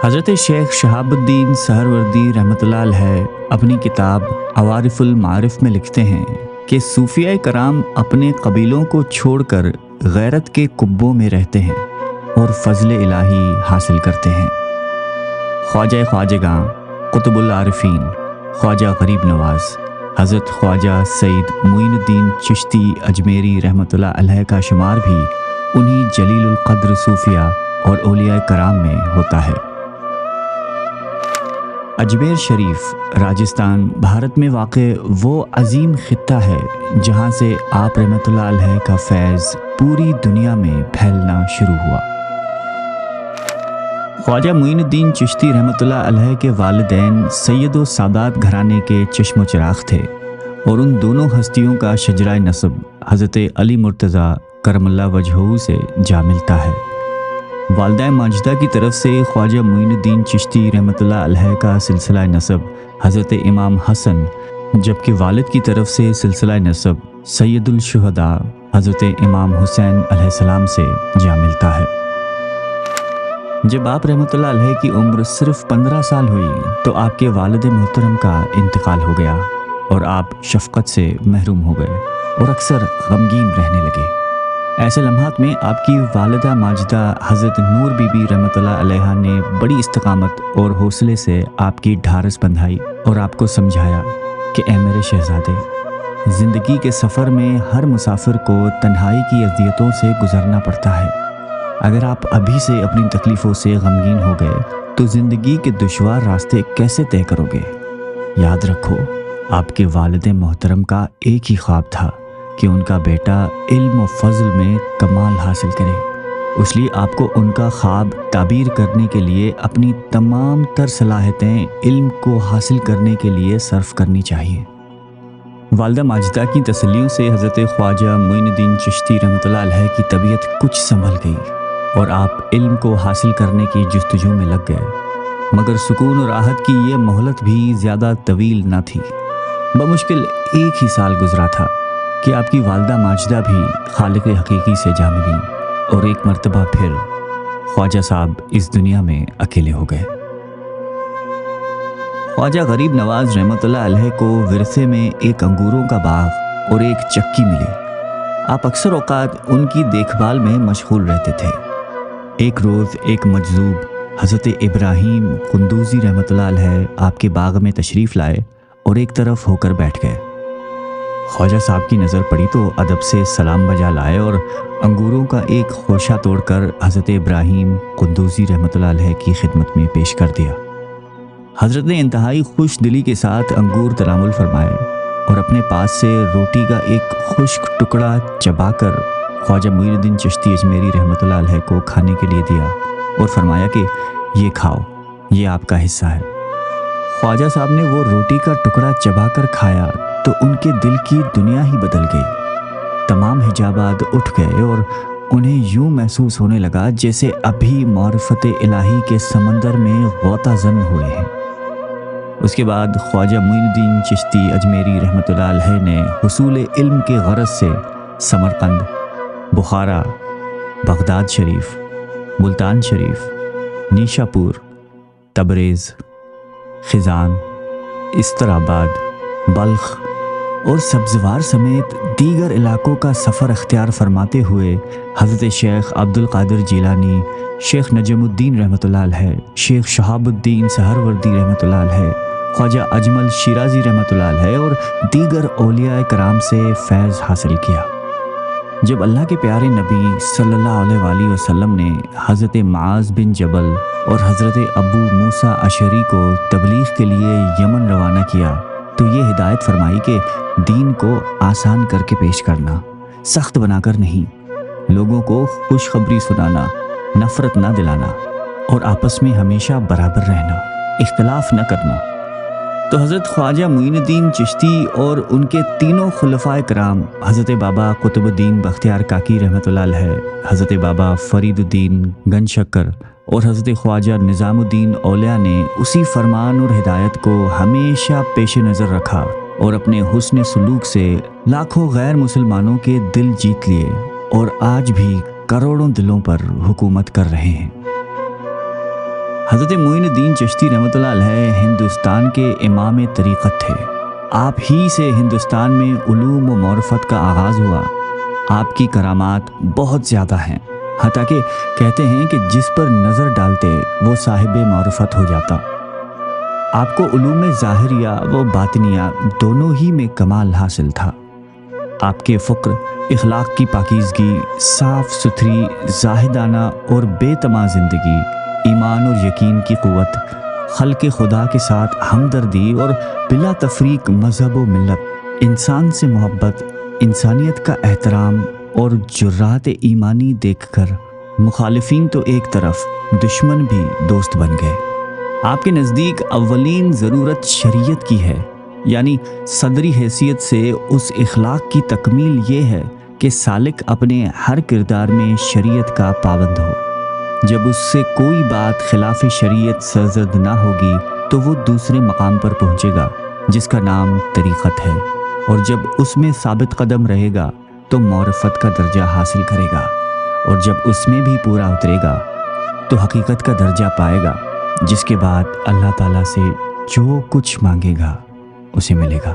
حضرت شیخ شہاب الدین سہروردی رحمۃ اللہ علیہ اپنی کتاب عوارف المعارف میں لکھتے ہیں کہ صوفیہ کرام اپنے قبیلوں کو چھوڑ کر غیرت کے قبوں میں رہتے ہیں اور فضل الہی حاصل کرتے ہیں۔ خواجہ خواجگاں قطب العارفین خواجہ غریب نواز حضرت خواجہ سید معین الدین چشتی اجمیری رحمۃ اللہ علیہ کا شمار بھی انہی جلیل القدر صوفیہ اور اولیاء کرام میں ہوتا ہے۔ اجمیر شریف راجستان بھارت میں واقع وہ عظیم خطہ ہے جہاں سے آپ رحمۃ اللہ علیہ کا فیض پوری دنیا میں پھیلنا شروع ہوا۔ خواجہ معین الدین چشتی رحمۃ اللہ علیہ کے والدین سید و سادات گھرانے کے چشم و چراغ تھے اور ان دونوں ہستیوں کا شجرہ نسب حضرت علی مرتضیٰ کرم اللہ وجہہ سے جا ملتا ہے۔ والدہ ماجدہ کی طرف سے خواجہ معین الدین چشتی رحمۃ اللہ علیہ کا سلسلہ نسب حضرت امام حسن، جبکہ والد کی طرف سے سلسلہ نسب سید الشہداء حضرت امام حسین علیہ السلام سے جا ملتا ہے۔ جب آپ رحمۃ اللہ علیہ کی عمر صرف 15 سال ہوئی تو آپ کے والد محترم کا انتقال ہو گیا اور آپ شفقت سے محروم ہو گئے اور اکثر غمگین رہنے لگے۔ ایسے لمحات میں آپ کی والدہ ماجدہ حضرت نور بی بی رحمۃ اللہ علیہ نے بڑی استقامت اور حوصلے سے آپ کی ڈھارس بندھائی اور آپ کو سمجھایا کہ اے میرے شہزادے، زندگی کے سفر میں ہر مسافر کو تنہائی کی اذیتوں سے گزرنا پڑتا ہے۔ اگر آپ ابھی سے اپنی تکلیفوں سے غمگین ہو گئے تو زندگی کے دشوار راستے کیسے طے کرو گے؟ یاد رکھو، آپ کے والد محترم کا ایک ہی خواب تھا کہ ان کا بیٹا علم و فضل میں کمال حاصل کرے، اس لیے آپ کو ان کا خواب تعبیر کرنے کے لیے اپنی تمام تر صلاحیتیں علم کو حاصل کرنے کے لیے صرف کرنی چاہیے۔ والدہ ماجدہ کی تسلیوں سے حضرت خواجہ معین الدین چشتی رحمۃ اللہ علیہ کی طبیعت کچھ سنبھل گئی اور آپ علم کو حاصل کرنے کی جستجو میں لگ گئے، مگر سکون و راحت کی یہ مہلت بھی زیادہ طویل نہ تھی۔ بمشکل 1 سال گزرا تھا کہ آپ کی والدہ ماجدہ بھی خالق حقیقی سے جا ملیں اور ایک مرتبہ پھر خواجہ صاحب اس دنیا میں اکیلے ہو گئے۔ خواجہ غریب نواز رحمۃ اللہ علیہ کو ورثے میں ایک انگوروں کا باغ اور ایک چکی ملی۔ آپ اکثر اوقات ان کی دیکھ بھال میں مشغول رہتے تھے۔ ایک روز ایک مجذوب حضرت ابراہیم قندوزی رحمۃ اللہ علیہ آپ کے باغ میں تشریف لائے اور ایک طرف ہو کر بیٹھ گئے۔ خواجہ صاحب کی نظر پڑی تو ادب سے سلام بجا لائے اور انگوروں کا ایک خوشہ توڑ کر حضرت ابراہیم قندوزی رحمۃ اللہ علیہ کی خدمت میں پیش کر دیا۔ حضرت نے انتہائی خوش دلی کے ساتھ انگور تناول فرمائے اور اپنے پاس سے روٹی کا ایک خشک ٹکڑا چبا کر خواجہ معین الدین چشتی اجمیری رحمۃ اللہ علیہ کو کھانے کے لیے دیا اور فرمایا کہ یہ کھاؤ، یہ آپ کا حصہ ہے۔ خواجہ صاحب نے وہ روٹی کا ٹکڑا چبا کر کھایا تو ان کے دل کی دنیا ہی بدل گئی۔ تمام حجابات اٹھ گئے اور انہیں یوں محسوس ہونے لگا جیسے ابھی معرفت الہی کے سمندر میں غوطہ زن ہوئے ہیں۔ اس کے بعد خواجہ معین الدین چشتی اجمیری رحمۃ اللہ علیہ نے حصول علم کے غرض سے سمرقند، بخارا، بغداد شریف، ملتان شریف، نیشا پور، تبریز، خزان، استراباد، بلخ اور سبزوار سمیت دیگر علاقوں کا سفر اختیار فرماتے ہوئے حضرت شیخ عبد القادر جیلانی، شیخ نجم الدین رحمۃ اللہ علیہ، شیخ شہاب الدین سہروردی رحمۃ اللہ علیہ، خواجہ اجمل شیرازی رحمۃ اللہ علیہ اور دیگر اولیاء کرام سے فیض حاصل کیا۔ جب اللہ کے پیارے نبی صلی اللہ علیہ وآلہ وسلم نے حضرت معاذ بن جبل اور حضرت ابو موسیٰ اشعری کو تبلیغ کے لیے یمن روانہ کیا تو یہ ہدایت فرمائی کہ دین کو آسان کر کے پیش کرنا، سخت بنا کر نہیں، لوگوں کو خوشخبری سنانا، نفرت نہ دلانا اور آپس میں ہمیشہ برابر رہنا، اختلاف نہ کرنا۔ تو حضرت خواجہ معین الدین چشتی اور ان کے تینوں خلفائے کرام حضرت بابا قطب الدین بختیار کاکی رحمۃ اللہ علیہ، حضرت بابا فرید الدین گنج شکر اور حضرت خواجہ نظام الدین اولیاء نے اسی فرمان اور ہدایت کو ہمیشہ پیش نظر رکھا اور اپنے حسن سلوک سے لاکھوں غیر مسلمانوں کے دل جیت لیے اور آج بھی کروڑوں دلوں پر حکومت کر رہے ہیں۔ حضرت معین الدین چشتی رحمۃ اللہ علیہ ہندوستان کے امام طریقت تھے۔ آپ ہی سے ہندوستان میں علوم و معرفت کا آغاز ہوا۔ آپ کی کرامات بہت زیادہ ہیں، حتیٰ کہ کہتے ہیں کہ جس پر نظر ڈالتے وہ صاحب معرفت ہو جاتا۔ آپ کو علوم ظاہریہ و باطنیہ دونوں ہی میں کمال حاصل تھا۔ آپ کے فقر، اخلاق کی پاکیزگی، صاف ستھری زاہدانہ اور بے تما زندگی، ایمان اور یقین کی قوت، خلق خدا کے ساتھ ہمدردی اور بلا تفریق مذہب و ملت، انسان سے محبت، انسانیت کا احترام اور جرات ایمانی دیکھ کر مخالفین تو ایک طرف، دشمن بھی دوست بن گئے۔ آپ کے نزدیک اولین ضرورت شریعت کی ہے، یعنی صدری حیثیت سے اس اخلاق کی تکمیل یہ ہے کہ سالک اپنے ہر کردار میں شریعت کا پابند ہو۔ جب اس سے کوئی بات خلاف شریعت سرزد نہ ہوگی تو وہ دوسرے مقام پر پہنچے گا جس کا نام طریقت ہے، اور جب اس میں ثابت قدم رہے گا تو معرفت کا درجہ حاصل کرے گا، اور جب اس میں بھی پورا اترے گا تو حقیقت کا درجہ پائے گا، جس کے بعد اللہ تعالیٰ سے جو کچھ مانگے گا اسے ملے گا۔